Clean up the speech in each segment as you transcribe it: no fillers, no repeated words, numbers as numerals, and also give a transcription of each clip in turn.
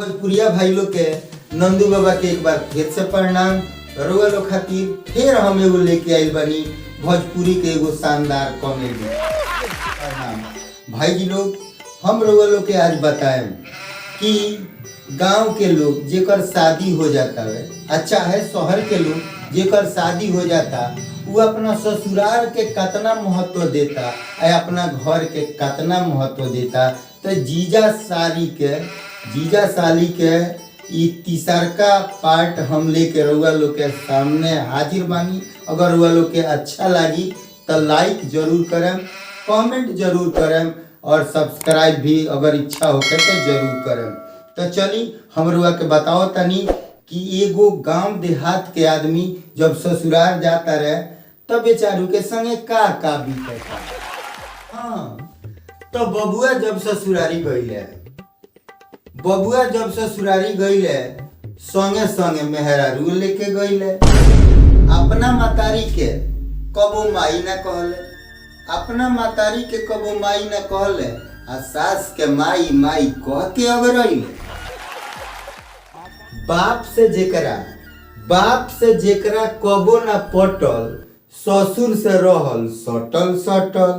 भोजपुरिया भाई लोग के नंदू बाबा के एक बार फिर से प्रणाम। रउआ लोग खातिर फिर हम एगो लेके आइल बानी भोजपुरी के एगो शानदार कॉमेडी। प्रणाम भाई जी लोग, हम रउआ लोग के आज बताएं कि गांव के लोग जेकर शादी हो जाता है, अच्छा है शहर के लोग जेकर शादी हो जाता, वो अपना ससुराल के कितना महत्व देता है, अपना घर के कितना महत्व देता। तो जीजा साली के ई तीसरका पार्ट हम लेके रउआ लोग के सामने हाजिर बानी। अगर रउआ लोग के अच्छा लगी तो लाइक जरूर करें, कमेंट जरूर करें और सब्सक्राइब भी अगर इच्छा होके तो जरूर करें। तो चली हम रउआ के बताओ तनी कि एगो गांव देहात के आदमी जब ससुराल जाता रहे तब बेचारू के संगे का बीतता। हाँ, तो बबुआ जब ससुरारी गईले संगे संगे मेहरारू लेके गईले। अपना मातारी के कबो माई ना कहले, आ सास के माई कह के अगरैले। बाप से जेकरा कबो ना पटल, ससुर से रहल सटल।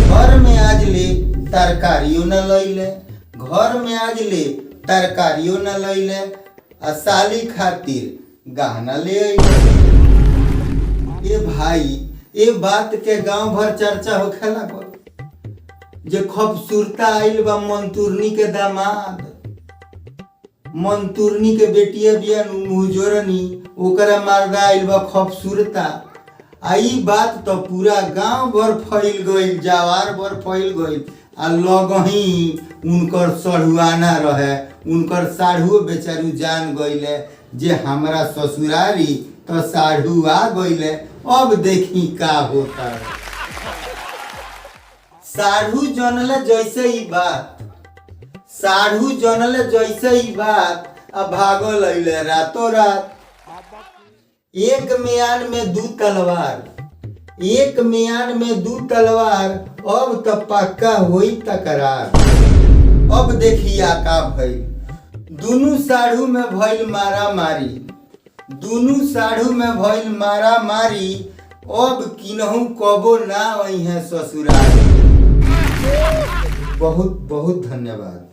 घर में आज ले तरकारियों न लैले, आ साली खातिर गहना ले अइले। ए भाई, ए बात के गांव भर चर्चा होखे लागल जे खूबसूरता आइल बा मंतुरनी के दामाद, मंतुरनी के बेटिया बिया मुजोरनी, ओकरा मर्दा आइल बा खूबसूरता। आई बात तो पूरा गांव भर फैल गई, जवार भर फैल गई। आ लगही उनकर सढ़ुआना रहे, उनकर साढ़ू बेचारू जान गईले जे हमरा ससुरारी तो साढ़ू आ गईले। अब देखी का होता है। साढ़ू जनले जैसे ही बात अब भागल अइले रातों रात। एक म्यान में दू तलवार, अब तो पक्का होई तकरार। अब देखिया का भइल, दुनू साढ़ू में भइल मारामारी। अब किन्हू कबो ना आई है ससुराल। बहुत बहुत धन्यवाद।